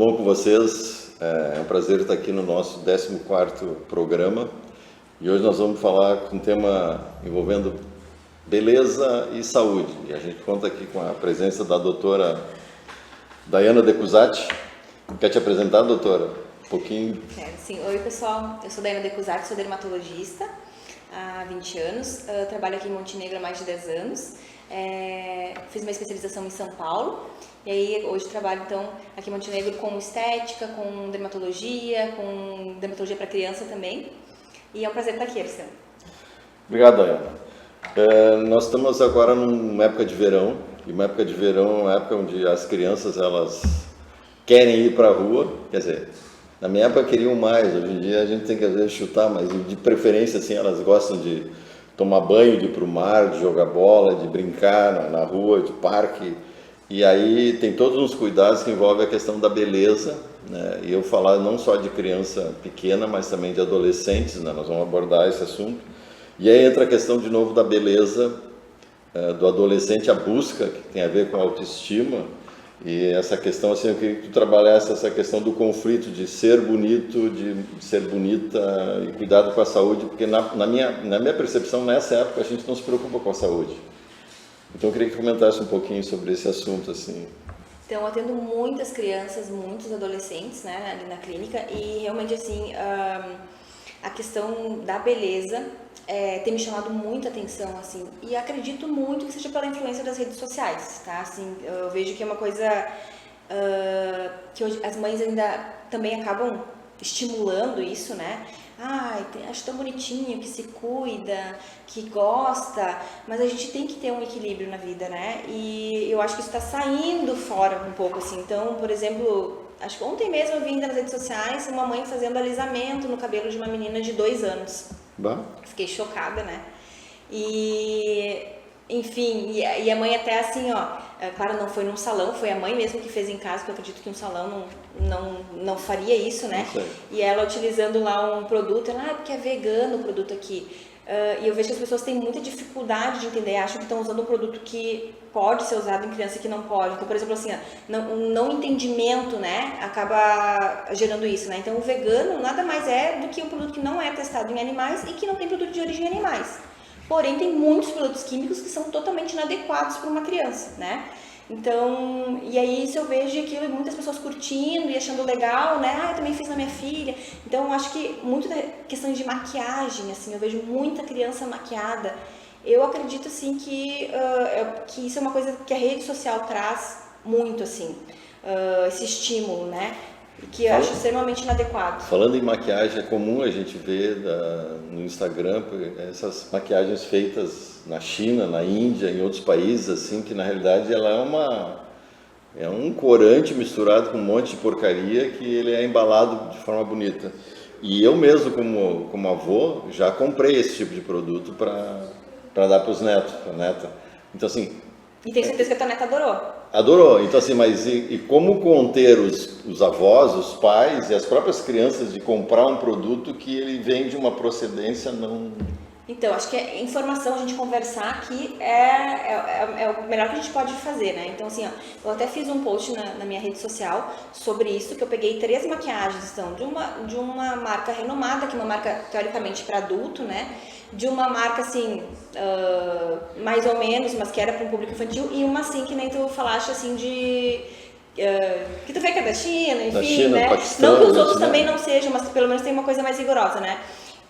bom com vocês? É um prazer estar aqui no nosso 14º programa. E hoje nós vamos falar com um tema envolvendo beleza e saúde. E a gente conta aqui com a presença da doutora Daiana Decuzati. Quer te apresentar, doutora? Um pouquinho. Sim. Oi, pessoal. Eu sou Daiana Decuzati, sou dermatologista há 20 anos. Eu trabalho aqui em Montenegro há mais de 10 anos. Fiz uma especialização em São Paulo. E aí, hoje trabalho, então, aqui em Montenegro com estética, com dermatologia para criança também. E é um prazer estar aqui, Alessandro. Obrigado, Daiana. Nós estamos agora numa época de verão. E uma época de verão é uma época onde as crianças, elas querem ir para a rua. Quer dizer, na minha época queriam mais. Hoje em dia a gente tem que, às vezes, chutar, mas de preferência, assim, elas gostam de tomar banho, de ir para o mar, de jogar bola, de brincar na rua, de parque. E aí tem todos os cuidados que envolvem a questão da beleza, né? E eu falar não só de criança pequena, mas também de adolescentes, né? Nós vamos abordar esse assunto. E aí entra a questão de novo da beleza do adolescente, a busca, que tem a ver com a autoestima. E essa questão, assim, eu queria que tu trabalhasse essa questão do conflito de ser bonito, de ser bonita e cuidado com a saúde, porque na minha percepção, nessa época, a gente não se preocupa com a saúde. Então eu queria que comentasse um pouquinho sobre esse assunto, assim. Então, eu atendo muitas crianças, muitos adolescentes, né, ali na clínica, e realmente, assim, a questão da beleza tem me chamado muita atenção, assim, e acredito muito que seja pela influência das redes sociais, tá? Assim, eu vejo que é uma coisa que hoje as mães ainda também acabam estimulando isso, né? Ai, acho tão bonitinho, que se cuida, que gosta, mas a gente tem que ter um equilíbrio na vida, né? E eu acho que isso está saindo fora um pouco, assim. Então, por exemplo, acho que ontem mesmo eu vi ainda nas redes sociais uma mãe fazendo alisamento no cabelo de uma menina de 2 anos. Bah. Fiquei chocada, né? E, enfim, e a mãe até assim, ó, claro, não foi num salão, foi a mãe mesmo que fez em casa, porque eu acredito que um salão não faria isso, né? E ela utilizando lá um produto, ela, porque é vegano o produto aqui. E eu vejo que as pessoas têm muita dificuldade de entender, acham que estão usando um produto que pode ser usado em criança e que não pode. Então, por exemplo, assim, um não entendimento, né, acaba gerando isso, né? Então, o vegano nada mais é do que um produto que não é testado em animais e que não tem produto de origem animais. Porém, tem muitos produtos químicos que são totalmente inadequados para uma criança, né? Então, e aí isso eu vejo aquilo, muitas pessoas curtindo e achando legal, né? Eu também fiz na minha filha. Então, eu acho que muito da questão de maquiagem, assim, eu vejo muita criança maquiada. Eu acredito, assim, que isso é uma coisa que a rede social traz muito, assim, esse estímulo, né? Que eu acho extremamente inadequado. Falando em maquiagem, é comum a gente ver no Instagram essas maquiagens feitas na China, na Índia, em outros países, assim, que na realidade ela é um corante misturado com um monte de porcaria que ele é embalado de forma bonita. E eu mesmo, como avô, já comprei esse tipo de produto para dar para os netos, para a neta. Então, assim... E tenho certeza que a tua neta adorou. Adorou. Então, assim, mas e como conter os avós, os pais e as próprias crianças de comprar um produto que ele vem de uma procedência não... Então, acho que a informação, a gente conversar aqui é o melhor que a gente pode fazer, né? Então, assim, ó, eu até fiz um post na minha rede social sobre isso, que eu peguei 3 maquiagens, então, de uma marca renomada, que é uma marca, teoricamente, para adulto, né? De uma marca, assim, mais ou menos, mas que era para um público infantil, e uma, assim, que nem tu falaste, assim, de... que tu vê que é da China, enfim, da China, né? Paquistão, não que os outros também não sejam, mas que pelo menos tem uma coisa mais rigorosa, né?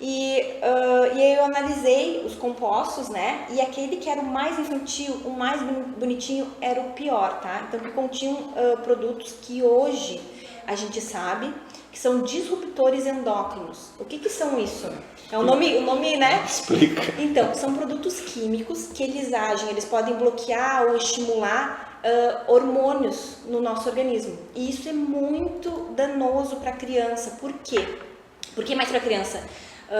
E aí eu analisei os compostos, né? E aquele que era o mais infantil, o mais bonitinho, era o pior, tá? Então, que continham produtos que hoje a gente sabe que são disruptores endócrinos. O que são isso? É o nome, né? Explica. Então, são produtos químicos que eles podem bloquear ou estimular hormônios no nosso organismo. E isso é muito danoso para a criança. Por quê? Por que mais para a criança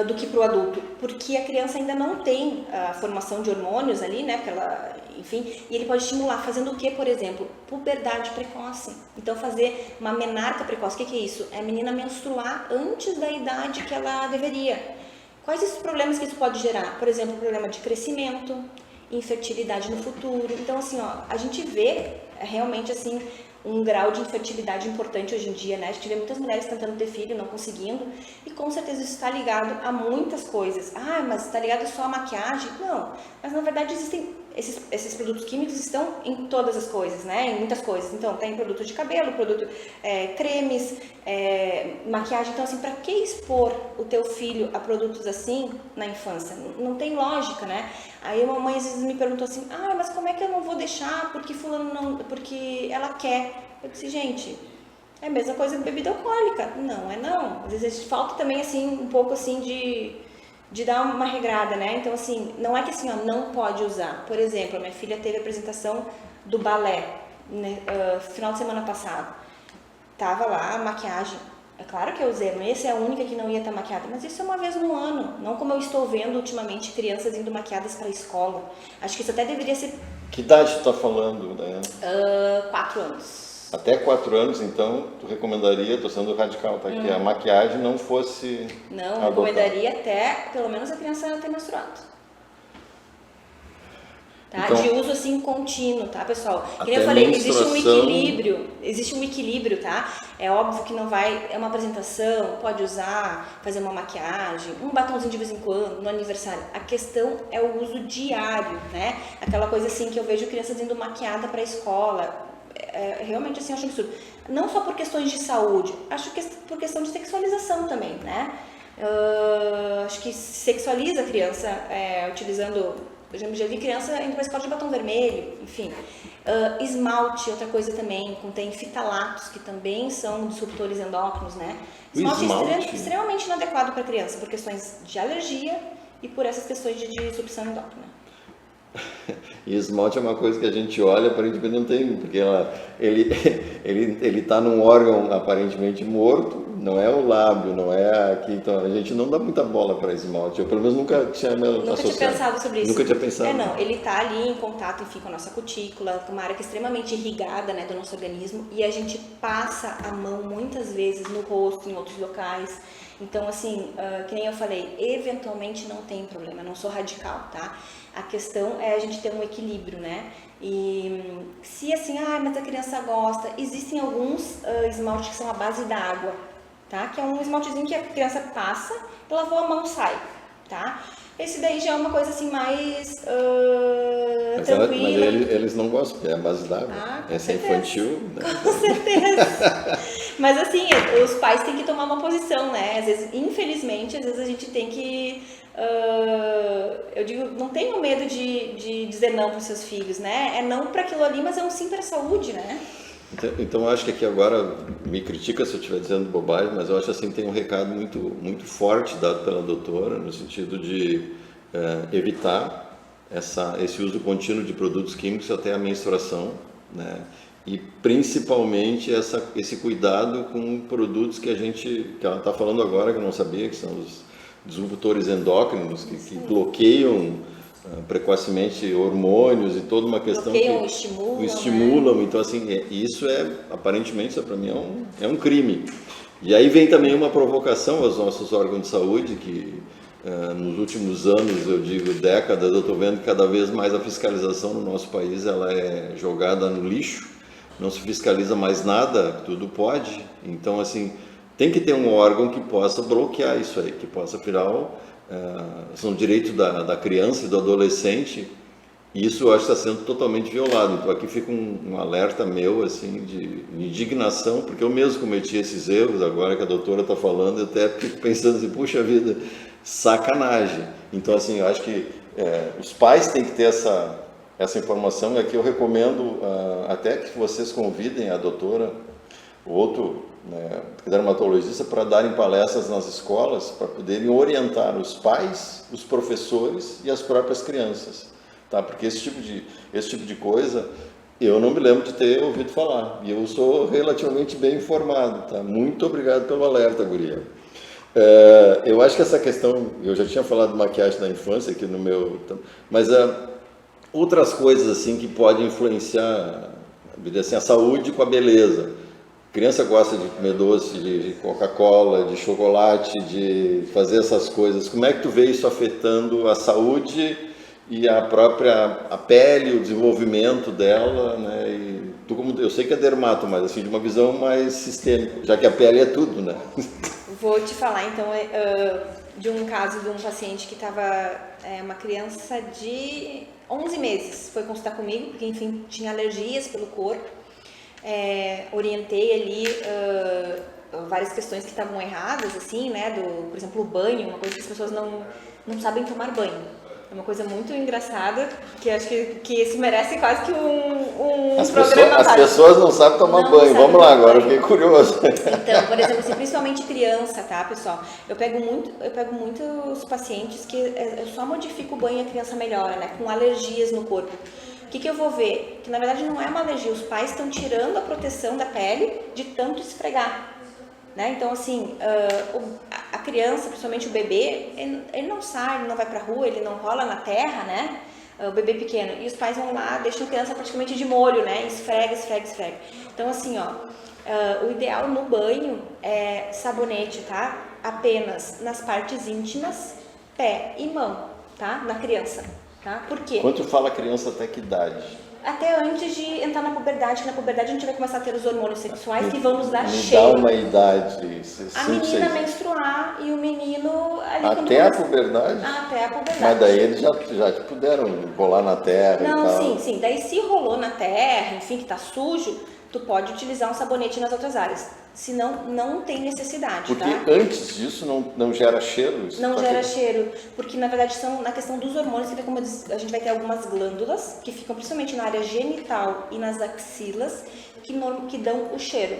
do que para o adulto? Porque a criança ainda não tem a formação de hormônios ali, né? Porque ela, enfim, e ele pode estimular fazendo o que, por exemplo? Puberdade precoce. Então, fazer uma menarca precoce. O que é isso? É a menina menstruar antes da idade que ela deveria. Quais os problemas que isso pode gerar? Por exemplo, problema de crescimento, infertilidade no futuro. Então, assim, ó, a gente vê realmente, assim, um grau de infertilidade importante hoje em dia, né? A gente vê muitas mulheres tentando ter filho, não conseguindo, e com certeza isso está ligado a muitas coisas. Ah, mas está ligado só à maquiagem? Não, mas na verdade existem esses produtos químicos estão em todas as coisas, né? Em muitas coisas. Então, tem produto de cabelo, cremes, maquiagem. Então, assim, para que expor o teu filho a produtos assim na infância? Não tem lógica, né? Aí a mamãe às vezes me perguntou assim, ah, mas como é que eu não vou deixar porque fulano não, porque ela quer? Eu disse, gente, é a mesma coisa que bebida alcoólica. Não, é não. Às vezes falta também, assim, um pouco assim de dar uma regrada, né? Então, assim, não é que assim, ó, não pode usar. Por exemplo, a minha filha teve a apresentação do balé, né, final de semana passado. Tava lá a maquiagem. É claro que eu usei, mas essa é a única que não ia estar maquiada. Mas isso é uma vez no ano. Não como eu estou vendo ultimamente crianças indo maquiadas para a escola. Acho que isso até deveria ser... Que idade tu tá falando, Daiane? 4 anos. Até 4 anos, então, tu recomendaria, tô sendo radical, tá? Que a maquiagem não fosse Não, adotada. recomendaria até, pelo menos, a criança ter menstruado. Tá? Então, de uso assim contínuo, tá, pessoal? Que nem até eu falei, menstruação... existe um equilíbrio, tá? É óbvio que não vai, é uma apresentação, pode usar, fazer uma maquiagem, um batonzinho de vez em quando, no aniversário. A questão é o uso diário, né? Aquela coisa assim que eu vejo crianças indo maquiada para a escola. Realmente assim, eu acho absurdo. Não só por questões de saúde, acho que por questão de sexualização também, né? Acho que sexualiza a criança utilizando, por exemplo, já vi criança indo para a escola de batom vermelho, enfim. Esmalte, outra coisa também, contém fitalatos, que também são disruptores endócrinos, né? Esmalte é extremamente inadequado para a criança, por questões de alergia e por essas questões de disrupção endócrina. E esmalte é uma coisa que a gente olha, aparentemente não tem, porque ele tá num órgão aparentemente morto, não é o lábio, não é aqui, então a gente não dá muita bola para esmalte. Eu pelo menos nunca tinha pensado sobre isso. Nunca tinha pensado. Não, ele tá ali em contato, enfim, com a nossa cutícula, com uma área que é extremamente irrigada, né, do nosso organismo, e a gente passa a mão muitas vezes no rosto, em outros locais. Então, assim, que nem eu falei, eventualmente não tem problema, não sou radical, tá? A questão é a gente ter um equilíbrio, né? E se assim, mas a criança gosta, existem alguns esmaltes que são à base d'água, tá? Que é um esmaltezinho que a criança passa, lavou a mão, sai, tá? Esse daí já é uma coisa assim mais tranquila. Mas eles não gostam, porque é a base d'água. Essa é infantil. Né? Com certeza. Mas assim, os pais têm que tomar uma posição, né? Às vezes, infelizmente, às vezes a gente tem que... eu digo, não tenham medo de dizer não para os seus filhos, né? É não para aquilo ali, mas é um sim para a saúde, né? Então eu acho que aqui agora, me critica se eu estiver dizendo bobagem, mas eu acho assim, tem um recado muito, muito forte dado pela doutora, no sentido de evitar esse uso contínuo de produtos químicos até a menstruação, né? E principalmente esse cuidado com produtos que ela está falando agora, que eu não sabia, que são os disruptores endócrinos, que bloqueiam precocemente hormônios e toda uma questão bloqueiam, que estimulam, né? Então assim, isso aparentemente, isso para mim é um crime. E aí vem também uma provocação aos nossos órgãos de saúde, que nos últimos anos, eu digo décadas, eu estou vendo que cada vez mais a fiscalização no nosso país ela é jogada no lixo, não se fiscaliza mais nada, tudo pode. Então assim, tem que ter um órgão que possa bloquear isso aí, que possa, afinal, são direitos da criança e do adolescente, e isso eu acho que está sendo totalmente violado. Então aqui fica um alerta meu, assim, de indignação, porque eu mesmo cometi esses erros, agora que a doutora está falando, eu até fico pensando assim, puxa vida, sacanagem. Então assim, eu acho que os pais têm que ter essa informação, e aqui eu recomendo até que vocês convidem a doutora, o outro dermatologista, para darem palestras nas escolas, para poderem orientar os pais, os professores e as próprias crianças, tá? Porque esse tipo de coisa eu não me lembro de ter ouvido falar, e eu sou relativamente bem informado, tá? Muito obrigado pelo alerta, guria. Eu acho que essa questão, eu já tinha falado de maquiagem na infância aqui no meu, mas outras coisas assim que podem influenciar, assim, a saúde com a beleza. Criança gosta de comer doce, de Coca-Cola, de chocolate, de fazer essas coisas. Como é que tu vê isso afetando a saúde e a pele, o desenvolvimento dela, né? E Eu sei que é dermato, mas assim, de uma visão mais sistêmica, já que a pele é tudo, né? Vou te falar, então, de um caso de um paciente que estava, uma criança de 11 meses, foi consultar comigo, porque, enfim, tinha alergias pelo corpo. Orientei ali várias questões que estavam erradas, assim, né, por exemplo, o banho, uma coisa que as pessoas não sabem tomar banho. É uma coisa muito engraçada, que acho que isso merece quase que um programa. As pessoas não sabem tomar banho. Vamos lá, agora eu fiquei curioso. Então, por exemplo, assim, principalmente criança, tá, pessoal? Eu pego muitos pacientes que eu só modifico o banho e a criança melhora, né, com alergias no corpo. O que eu vou ver? Que na verdade não é uma alergia, os pais estão tirando a proteção da pele de tanto esfregar. Né? Então, assim, a criança, principalmente o bebê, ele não sai, ele não vai pra rua, ele não rola na terra, né? O bebê pequeno. E os pais vão lá, deixam a criança praticamente de molho, né? Esfrega. Então, assim, o ideal no banho é sabonete, tá? Apenas nas partes íntimas, pé e mão, tá? Na criança, tá? Por quê? Quando tu fala criança, até que idade? Até antes de entrar na puberdade, que na puberdade a gente vai começar a ter os hormônios sexuais que vão nos dar Me cheiro. dá uma idade. A menina menstruar e o menino ali até a puberdade? Até a puberdade. Mas daí eles já puderam rolar na terra não, e tal. Sim. Daí se rolou na terra, enfim, que tá sujo, tu pode utilizar um sabonete nas outras áreas. Senão, não tem necessidade, porque tá? antes disso não gera cheiro? Não gera cheiro, porque na verdade são na questão dos hormônios, que como a gente vai ter algumas glândulas que ficam principalmente na área genital e nas axilas que dão o cheiro.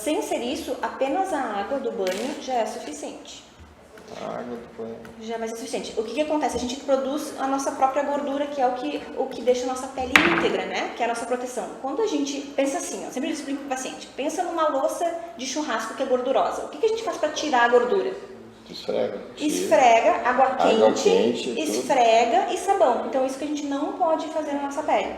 Sem ser isso, apenas a água do banho já é suficiente. A água do banho já vai ser suficiente. O que acontece? A gente produz a nossa própria gordura, que é o que deixa a nossa pele íntegra, né? Que é a nossa proteção. Quando a gente pensa assim, ó, sempre eu explico para o paciente, pensa numa louça de churrasco que é gordurosa. O que a gente faz para tirar a gordura? Esfrega, água quente, esfrega e sabão. Então isso que a gente não pode fazer na nossa pele,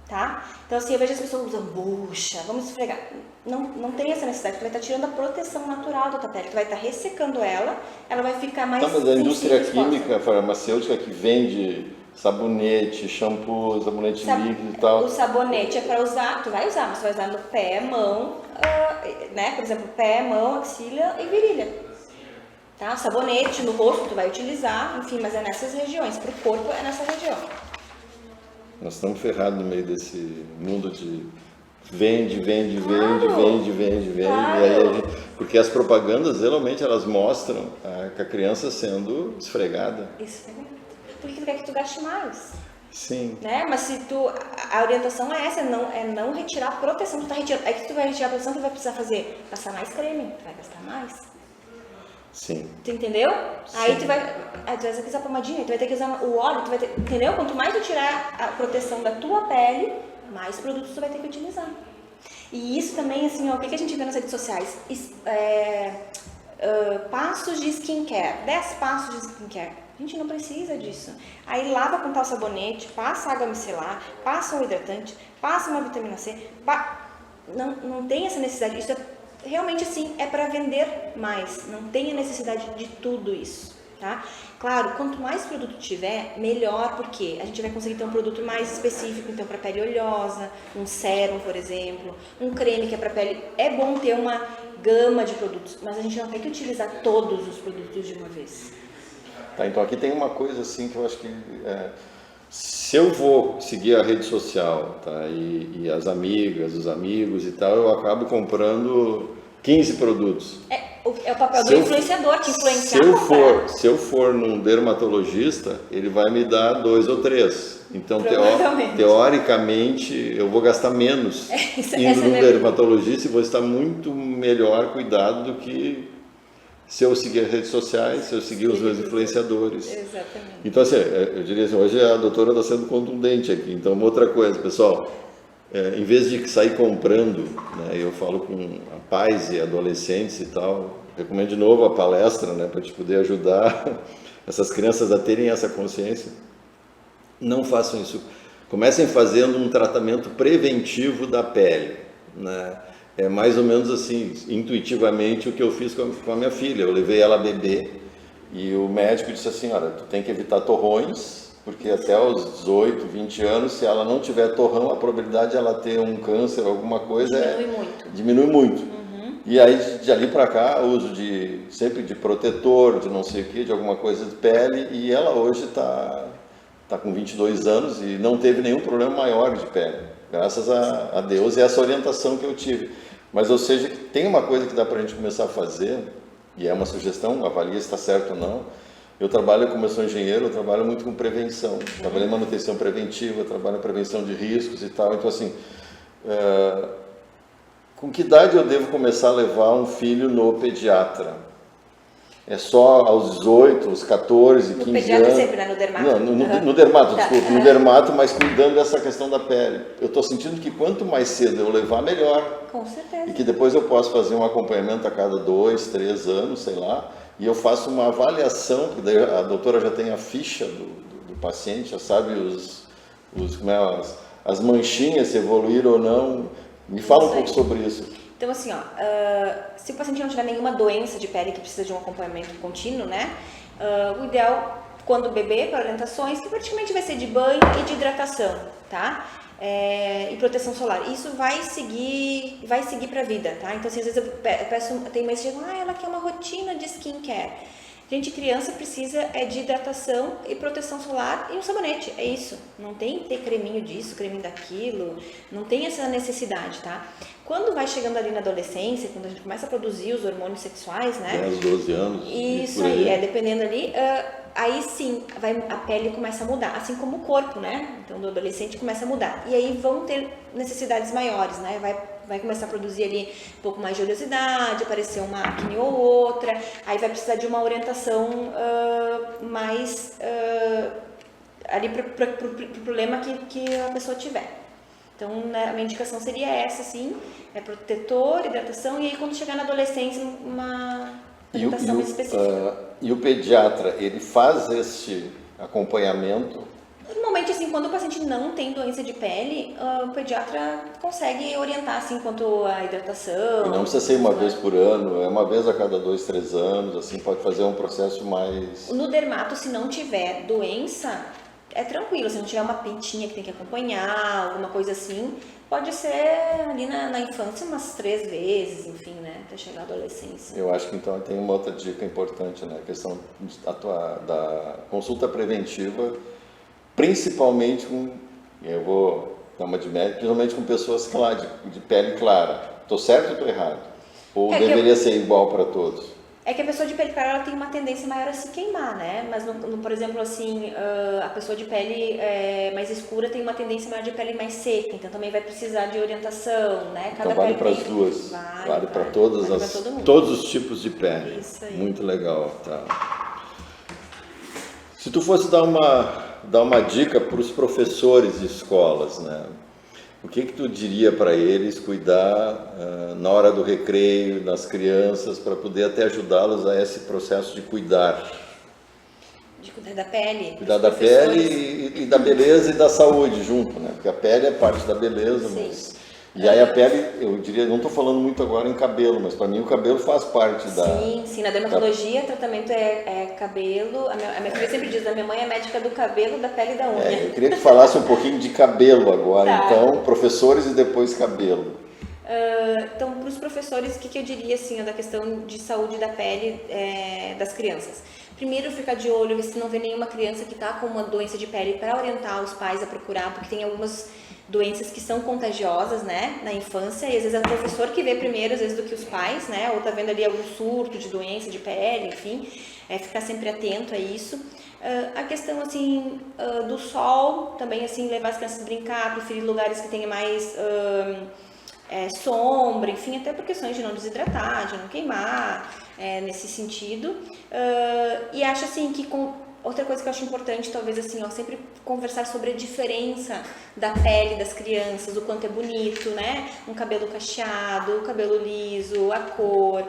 tá? Então assim, eu vejo as pessoas usando bucha, vamos esfregar. Não tem essa necessidade, tu vai estar tirando a proteção natural da tua pele, tu vai estar ressecando ela vai ficar mais mas a indústria química, farmacêutica que vende sabonete, shampoo, sabonete líquido e tal. O sabonete é para usar, tu vai usar, mas tu vai usar no pé, mão, né? Por exemplo, pé, mão, axila e virilha. Tá? Sabonete no rosto tu vai utilizar, enfim, mas é nessas regiões, pro corpo é nessa região. Nós estamos ferrados no meio desse mundo de vende, Claro. e aí porque as propagandas geralmente elas mostram a criança sendo esfregada. Esfregada. Por que tu quer que tu gaste mais? Sim. Né? Mas se a orientação é essa, não retirar a proteção, tu tá retirando, aí que tu vai retirar a proteção, tu vai precisar passar mais creme, tu vai gastar mais. Sim. Tu entendeu? Sim. Aí tu vai ter que usar pomadinha, tu vai ter que usar o óleo, tu vai ter, entendeu? Quanto mais tu tirar a proteção da tua pele, mais produtos tu vai ter que utilizar. E isso também, assim, ó, o que a gente vê nas redes sociais? Passos de skincare, 10 passos de skincare. A gente não precisa disso. Aí lava com tal sabonete, passa água micelar, passa um hidratante, passa uma vitamina C. Não tem essa necessidade. Isso realmente, assim, é para vender mais. Não tem a necessidade de tudo isso, tá? Claro, quanto mais produto tiver, melhor, porque a gente vai conseguir ter um produto mais específico, então para pele oleosa, um sérum, por exemplo, um creme que é para pele. É bom ter uma gama de produtos, mas a gente não tem que utilizar todos os produtos de uma vez. Tá, então aqui tem uma coisa assim que eu acho que se eu vou seguir a rede social, tá, e as amigas, os amigos e tal, eu acabo comprando 15 produtos. É o papel do influenciador, te influenciar. Se eu for num dermatologista, ele vai me dar 2 ou 3. Então, teoricamente, eu vou gastar menos indo num dermatologista e vou estar muito melhor cuidado do que se eu seguir as redes sociais, se eu seguir os meus influenciadores. Exatamente. Então, assim, eu diria assim, hoje a doutora está sendo contundente aqui. Então, outra coisa, pessoal, em vez de sair comprando, né, eu falo com pais e adolescentes e tal, recomendo de novo a palestra, né, para te poder ajudar essas crianças a terem essa consciência. Não façam isso. Comecem fazendo um tratamento preventivo da pele, né? É mais ou menos assim, intuitivamente, o que eu fiz com a minha filha. Eu levei ela a beber e o médico disse assim, olha, tu tem que evitar torrões, porque até os 18, 20 anos, se ela não tiver torrão, a probabilidade de ela ter um câncer, alguma coisa, diminui muito. E aí, de ali para cá, uso sempre de protetor, de não sei o que, de alguma coisa de pele, e ela hoje está com 22 anos e não teve nenhum problema maior de pele, graças a Deus e essa orientação que eu tive. Mas, ou seja, tem uma coisa que dá para a gente começar a fazer, e é uma sugestão, avalia se está certo ou não. Eu trabalho, como eu sou engenheiro, eu trabalho muito com prevenção, trabalho em manutenção preventiva, trabalho em prevenção de riscos e tal, então assim... Com que idade eu devo começar a levar um filho no pediatra? É só aos 18, aos 14, 15 anos? No pediatra sempre, né? No dermato? Não, no dermato, desculpa. No dermato, mas cuidando dessa questão da pele. Eu estou sentindo que quanto mais cedo eu levar, melhor. Com certeza. E que depois eu posso fazer um acompanhamento a cada 2, 3 anos, sei lá. E eu faço uma avaliação, porque daí a doutora já tem a ficha do paciente, já sabe as manchinhas, se evoluíram ou não. Me fala um pouco sobre isso. Então, assim, se o paciente não tiver nenhuma doença de pele que precisa de um acompanhamento contínuo, né? O ideal, quando bebê, para orientações, que praticamente vai ser de banho e de hidratação, tá? E proteção solar. Isso vai seguir para a vida, tá? Então, assim, às vezes eu peço, tem mães que dizem, ela quer uma rotina de skincare. Gente, criança precisa de hidratação e proteção solar e um sabonete, é isso. Não tem que ter creminho disso, creminho daquilo, não tem essa necessidade, tá? Quando vai chegando ali na adolescência, quando a gente começa a produzir os hormônios sexuais, né? 10, 12 anos. Isso aí, dependendo ali, aí sim, a pele começa a mudar, assim como o corpo, né? Então, do adolescente começa a mudar. E aí vão ter necessidades maiores, né? Vai começar a produzir ali um pouco mais de oleosidade, aparecer uma acne ou outra, aí vai precisar de uma orientação mais ali para o problema que a pessoa tiver. Então, né, a minha indicação seria essa, sim, protetor, hidratação, e aí quando chegar na adolescência, uma hidratação mais específica. E o pediatra, ele faz esse acompanhamento? Normalmente, assim, quando o paciente não tem doença de pele, o pediatra consegue orientar, assim, quanto à hidratação. E não precisa ser uma vez por ano, é uma vez a cada 2, 3 anos, assim, pode fazer um processo mais... No dermato, se não tiver doença, é tranquilo, se não tiver uma pintinha que tem que acompanhar, alguma coisa assim, pode ser ali na infância umas 3 vezes, enfim, né, até chegar à adolescência. Eu acho que então tem uma outra dica importante, né, a questão da consulta preventiva, principalmente eu vou dar uma de médico, principalmente com pessoas de pele clara. Estou certo ou estou errado? Ou deveria ser igual para todos? É que a pessoa de pele clara ela tem uma tendência maior a se queimar, né? Mas, por exemplo, assim, a pessoa de pele mais escura tem uma tendência maior de pele mais seca, então também vai precisar de orientação, né? Então vale para as duas, vale para todos os tipos de pele. Isso aí. Muito legal, tá? Se tu fosse dar uma dica para os professores de escolas, né? O que tu diria para eles cuidar na hora do recreio, das crianças, para poder até ajudá-los a esse processo de cuidar? De cuidar da pele. Cuidar da pele e da beleza e da saúde junto, né? Porque a pele é parte da beleza, Sim. mas... E aí a pele, eu diria, não estou falando muito agora em cabelo, mas para mim o cabelo faz parte da... Sim, na dermatologia o tratamento é cabelo. A minha filha sempre diz, a minha mãe é médica do cabelo, da pele e da unha. Eu queria que falasse um pouquinho de cabelo agora, Tá. Então, professores e depois cabelo. Então, para os professores, o que eu diria assim, da questão de saúde da pele das crianças? Primeiro, ficar de olho, ver se não vê nenhuma criança que está com uma doença de pele, para orientar os pais a procurar, porque tem algumas doenças que são contagiosas, né, na infância, e às vezes é o professor que vê primeiro, às vezes, do que os pais, né, ou tá vendo ali algum surto de doença de pele, enfim, ficar sempre atento a isso. A questão, assim, do sol, também, assim, levar as crianças a brincar, preferir lugares que tenham mais sombra, enfim, até por questões de não desidratar, de não queimar, nesse sentido. E acho, assim, que outra coisa que eu acho importante, talvez assim, sempre conversar sobre a diferença da pele das crianças, o quanto é bonito, né? Um cabelo cacheado, o cabelo liso, a cor.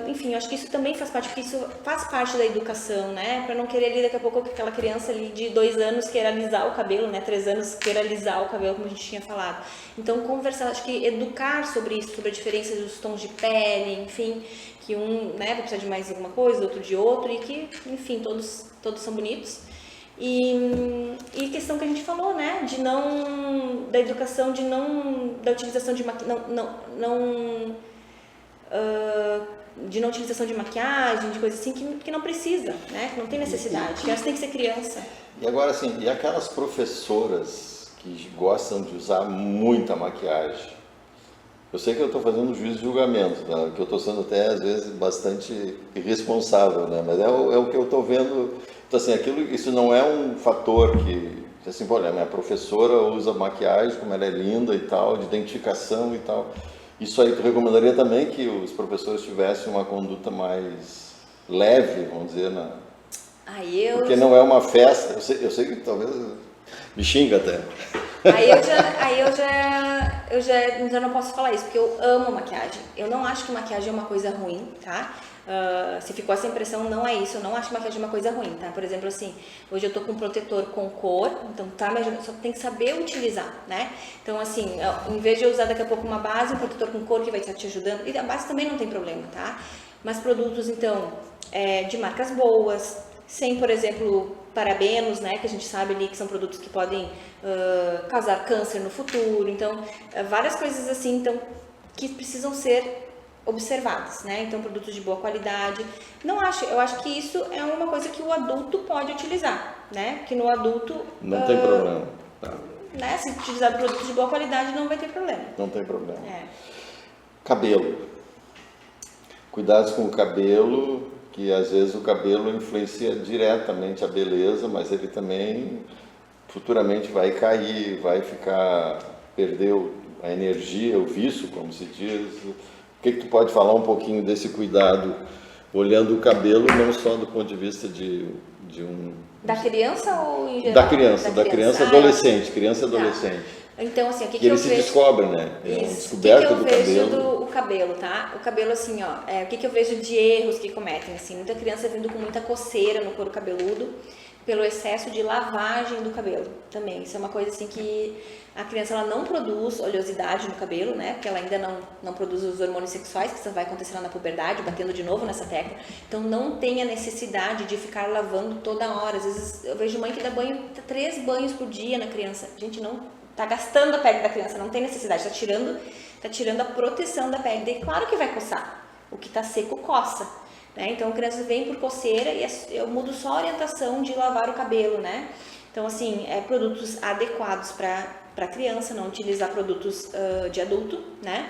Enfim, eu acho que isso também faz parte, porque isso faz parte da educação, né? Para não querer ali daqui a pouco que aquela criança ali de 2 anos queira alisar o cabelo, né? 3 anos queira alisar o cabelo, como a gente tinha falado. Então, conversar, acho que educar sobre isso, sobre a diferença dos tons de pele, enfim, que um, né, vai precisar de mais alguma coisa, outro de outro, e que, enfim, todos são bonitos. E questão que a gente falou, né, da educação, da utilização de de não utilização de maquiagem, de coisa assim que não precisa, né, que não tem necessidade, que elas têm que ser criança. E agora assim, e aquelas professoras que gostam de usar muita maquiagem? Eu sei que eu estou fazendo um juízo de julgamento, né? Que eu estou sendo até às vezes bastante irresponsável, né? Mas é o que eu estou vendo. Então assim, isso não é um fator que assim, pô, minha professora usa maquiagem, como ela é linda e tal, de identificação e tal. Isso aí tu recomendaria também que os professores tivessem uma conduta mais leve, vamos dizer, né? Porque não é uma festa. Eu sei que talvez me xinga até. Eu já não posso falar isso, porque eu amo maquiagem. Eu não acho que maquiagem é uma coisa ruim, tá? Se ficou essa impressão, não é isso. Eu não acho que maquiagem é uma coisa ruim, tá? Por exemplo, assim, hoje eu tô com um protetor com cor, então tá, mas só tem que saber utilizar, né? Então, assim, em vez de eu usar daqui a pouco uma base, um protetor com cor que vai estar te ajudando, e a base também não tem problema, tá? Mas produtos, então, de marcas boas, sem, por exemplo, parabenos, né, que a gente sabe ali que são produtos que podem causar câncer no futuro. Então, várias coisas assim, então, que precisam ser observadas, né? Então, produtos de boa qualidade. Eu acho que isso é uma coisa que o adulto pode utilizar, né? Que no adulto não tem problema. Tá. Né? Se utilizar produtos de boa qualidade, não vai ter problema. Não tem problema. Cabelo. Cuidados com o cabelo, que às vezes o cabelo influencia diretamente a beleza, mas ele também futuramente vai cair, vai perder a energia, o vício, como se diz. O que tu pode falar um pouquinho desse cuidado, olhando o cabelo, não só do ponto de vista de um... Da criança ou em geral? Da criança adolescente, criança adolescente. Então, assim, o que ele eu se vejo... descobre, né? É uma descoberta do cabelo. O que eu vejo do cabelo, tá? O cabelo, assim, ó, o que eu vejo de erros que cometem, assim, muita criança vindo com muita coceira no couro cabeludo, pelo excesso de lavagem do cabelo também. Isso é uma coisa, assim, que a criança, ela não produz oleosidade no cabelo, né? Porque ela ainda não produz os hormônios sexuais, que isso vai acontecer lá na puberdade, batendo de novo nessa tecla. Então, não tem a necessidade de ficar lavando toda hora. Às vezes, eu vejo mãe que dá 3 banhos por dia na criança. Gente, não... Tá gastando a pele da criança, não tem necessidade, tá tirando a proteção da pele. Daí, claro que vai coçar. O que tá seco coça, né? Então, a criança vem por coceira e eu mudo só a orientação de lavar o cabelo, né? Então, assim, produtos adequados para criança, não utilizar produtos de adulto, né?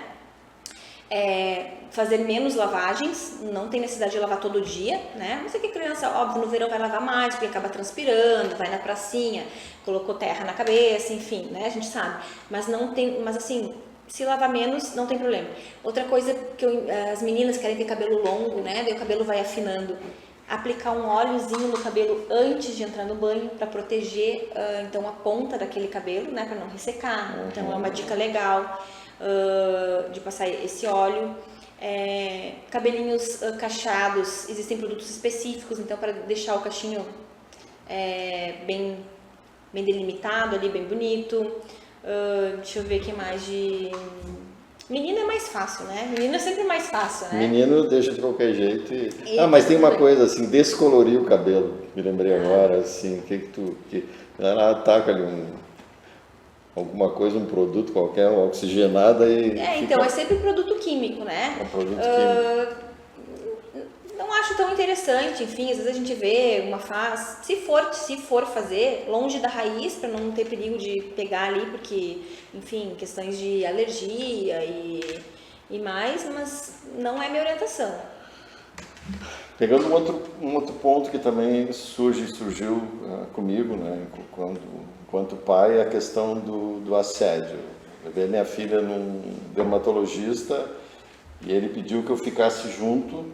Fazer menos lavagens, não tem necessidade de lavar todo dia, né? Mas é que a criança, óbvio, no verão vai lavar mais, porque acaba transpirando, vai na pracinha, colocou terra na cabeça, enfim, né? A gente sabe. Mas assim, se lavar menos, não tem problema. Outra coisa que as meninas querem ter cabelo longo, né? Daí o cabelo vai afinando. Aplicar um óleozinho no cabelo antes de entrar no banho, para proteger, então, a ponta daquele cabelo, né? Para não ressecar. Então, é uma dica legal. De passar esse óleo, cabelinhos cacheados, existem produtos específicos, então, para deixar o cachinho bem delimitado ali, bem bonito. Deixa eu ver o que mais de... Menino é mais fácil, né? Menino é sempre mais fácil, né? Menino deixa de qualquer jeito mas tem uma coisa assim, descolorir o cabelo, me lembrei agora, assim, ela ataca ali alguma coisa, um produto qualquer, oxigenada e... Então, é sempre produto químico, né? É um produto químico. Não acho tão interessante, enfim, às vezes a gente vê uma faz... Se for fazer, longe da raiz, para não ter perigo de pegar ali, porque, enfim, questões de alergia e mais, mas não é minha orientação. Pegando um outro ponto que também surgiu comigo, né, enquanto pai, a questão do assédio. Eu vi minha filha num dermatologista e ele pediu que eu ficasse junto,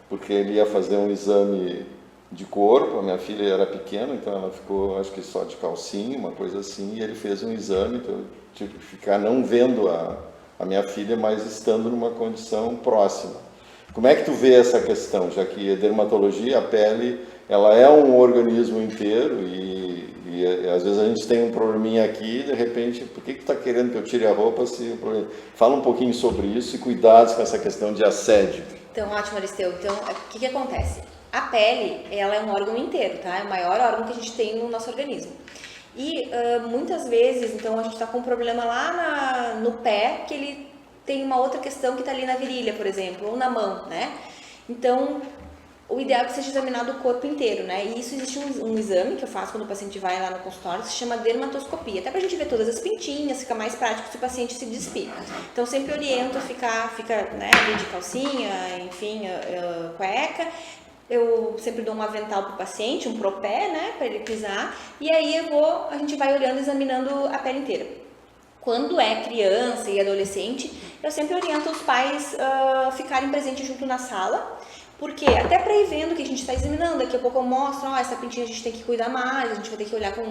porque ele ia fazer um exame de corpo. A minha filha era pequena, então ela ficou, acho que só de calcinha, uma coisa assim, e ele fez um exame, então eu tive que ficar não vendo a minha filha, mas estando numa condição próxima. Como é que tu vê essa questão, já que a dermatologia, a pele, ela é um organismo inteiro e às vezes a gente tem um probleminha aqui e de repente, por que tu está querendo que eu tire a roupa se o problema... Fala um pouquinho sobre isso e cuidados com essa questão de assédio. Então, ótimo, Aristeu. Então, o que acontece? A pele, ela é um órgão inteiro, tá? É o maior órgão que a gente tem no nosso organismo. E muitas vezes, então, a gente está com um problema lá no pé, que ele tem uma outra questão que está ali na virilha, por exemplo, ou na mão, né? Então, o ideal é que seja examinado o corpo inteiro, né? E isso existe um exame que eu faço quando o paciente vai lá no consultório, que se chama dermatoscopia. Até pra gente ver todas as pintinhas, fica mais prático se o paciente se despir. Então, sempre oriento a fica, né, de calcinha, enfim, cueca. Eu sempre dou um avental pro paciente, um propé, né, pra ele pisar. E aí a gente vai olhando, examinando a pele inteira. Quando é criança e adolescente, eu sempre oriento os pais ficarem presentes junto na sala. Porque até para ir vendo o que a gente está examinando, daqui a pouco eu mostro, essa pintinha a gente tem que cuidar mais, a gente vai ter que olhar com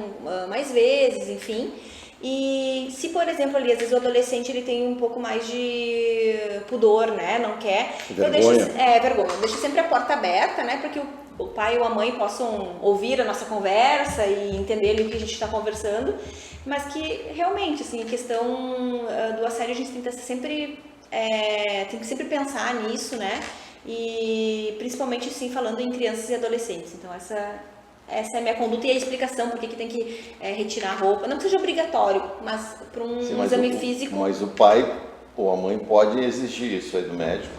mais vezes, enfim. E se, por exemplo, ali, às vezes o adolescente ele tem um pouco mais de pudor, né, não quer, vergonha. Vergonha. Eu deixo sempre a porta aberta, né, para que o pai ou a mãe possam ouvir a nossa conversa e entender ali o que a gente está conversando, mas que realmente, assim, a questão do assédio a gente tem que sempre pensar nisso, né, e principalmente, sim, falando em crianças e adolescentes. Então, essa é a minha conduta e a explicação porque que tem que retirar a roupa. Não que seja obrigatório, mas para um exame físico... Mas o pai ou a mãe pode exigir isso aí do médico?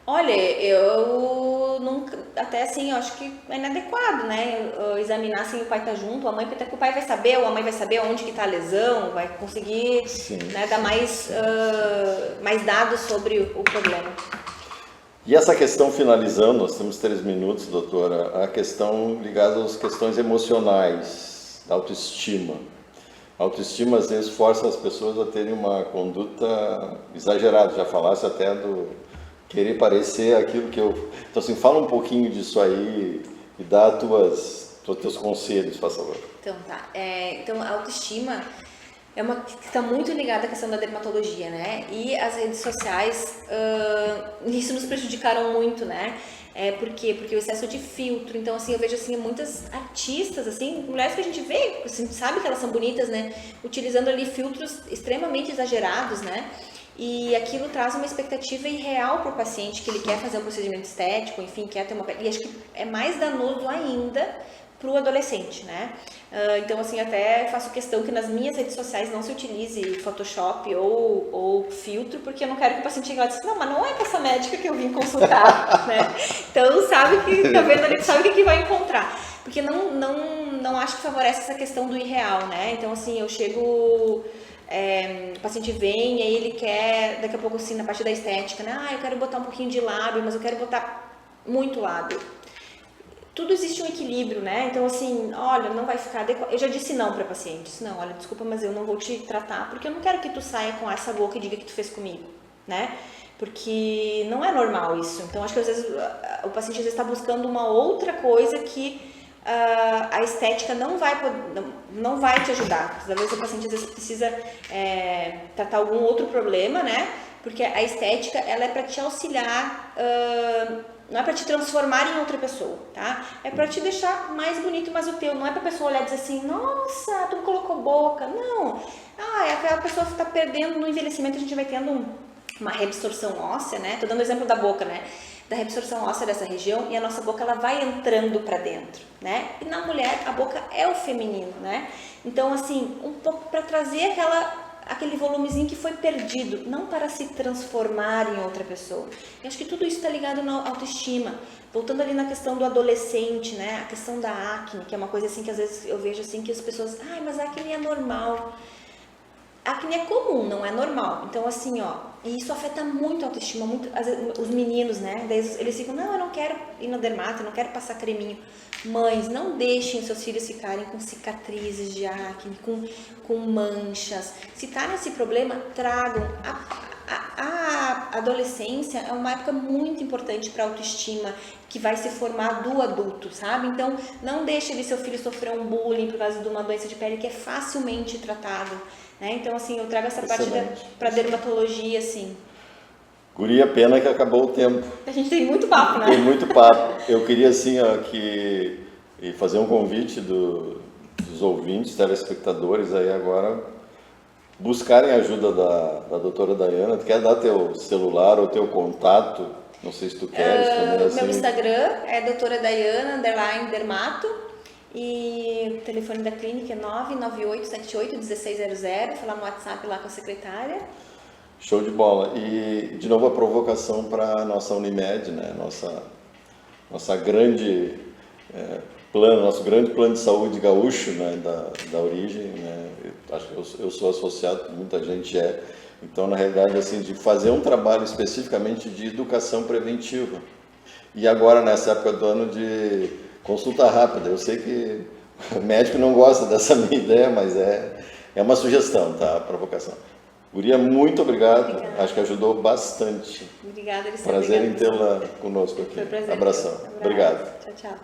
Olha, eu nunca... Até assim, eu acho que é inadequado, né? Eu examinar assim, o pai tá junto, a mãe, até que o pai vai saber, ou a mãe vai saber onde que tá a lesão, vai conseguir, né, dar mais dados sobre o problema. E essa questão, finalizando, nós temos 3 minutos, doutora, a questão ligada às questões emocionais, da autoestima. A autoestima, às vezes, força as pessoas a terem uma conduta exagerada, já falasse até do querer parecer aquilo que eu... Então, assim, fala um pouquinho disso aí e dá teus conselhos, por favor. Então, tá. Então, a autoestima... que está muito ligada à questão da dermatologia, né? E as redes sociais, isso nos prejudicaram muito, né? Por quê? Porque o excesso de filtro. Então, assim, eu vejo, assim, muitas artistas, assim, mulheres que a gente vê, a gente sabe que elas são bonitas, né? Utilizando ali filtros extremamente exagerados, né? E aquilo traz uma expectativa irreal para o paciente, que ele quer fazer um procedimento estético, enfim, quer ter uma pele. E acho que é mais danoso ainda para o adolescente, né? Então, assim, até faço questão que nas minhas redes sociais não se utilize Photoshop ou filtro, porque eu não quero que o paciente chegue lá e diga, não, mas não é com essa médica que eu vim consultar, né? Então, sabe que tá vendo ali, sabe o que vai encontrar. Porque não acho que favorece essa questão do irreal, né? Então, assim, eu chego... o paciente vem e aí ele quer, daqui a pouco, assim, na parte da estética, né? Eu quero botar um pouquinho de lábio, mas eu quero botar muito lábio. Tudo existe um equilíbrio, né? Então, assim, olha, não vai ficar adequado. Eu já disse não para pacientes. Não, olha, desculpa, mas eu não vou te tratar, porque eu não quero que tu saia com essa boca e diga que tu fez comigo, né? Porque não é normal isso. Então, acho que às vezes o paciente às vezes está buscando uma outra coisa que a estética não vai te ajudar. Às vezes o paciente às vezes precisa tratar algum outro problema, né? Porque a estética, ela é para te auxiliar... não é para te transformar em outra pessoa, tá? É para te deixar mais bonito, mais o teu. Não é para a pessoa olhar e dizer assim, nossa, tu colocou boca. Não. Aquela pessoa que está perdendo no envelhecimento, a gente vai tendo uma reabsorção óssea, né? Tô dando o exemplo da boca, né? Da reabsorção óssea dessa região e a nossa boca, ela vai entrando para dentro, né? E na mulher, a boca é o feminino, né? Então, assim, um pouco para trazer aquele volumezinho que foi perdido, não para se transformar em outra pessoa. Eu acho que tudo isso está ligado na autoestima. Voltando ali na questão do adolescente, né? A questão da acne, que é uma coisa assim que às vezes eu vejo assim que as pessoas, mas a acne é normal. A acne é comum, não é normal. Então, assim, e isso afeta muito a autoestima, muito, às vezes, os meninos, né? Daí eles ficam, não, eu não quero ir no dermato, eu não quero passar creminho. Mães, não deixem seus filhos ficarem com cicatrizes de acne, com manchas. Se tá nesse problema, tragam. A adolescência é uma época muito importante para a autoestima, que vai se formar do adulto, sabe? Então, não deixe seu filho sofrer um bullying por causa de uma doença de pele que é facilmente tratável, né? Então, assim, eu trago essa parte para dermatologia, assim. Guria, pena que acabou o tempo. A gente tem muito papo, né? Tem muito papo. Eu queria, assim, fazer um convite dos ouvintes, telespectadores aí agora, buscarem a ajuda da doutora Daiana. Tu quer dar teu celular ou teu contato Não sei se tu queres também assim. Meu Instagram é doutora Daiana, _dermato, e o telefone da clínica é 998781600, falar no WhatsApp lá com a secretária. Show de bola. E, de novo, a provocação para a nossa Unimed, né? Nossa grande nosso grande plano de saúde gaúcho, né? da origem, né? Acho que eu sou associado, muita gente é. Então, na realidade, assim, de fazer um trabalho especificamente de educação preventiva. E agora, nessa época do ano, de consulta rápida. Eu sei que o médico não gosta dessa minha ideia, mas é uma sugestão, tá? A provocação. Guria, muito obrigado. Obrigada. Acho que ajudou bastante. Obrigada, Elisandra. Prazer em tê-la conosco aqui. Foi um prazer. Abração. Abraço. Obrigado. Tchau, tchau.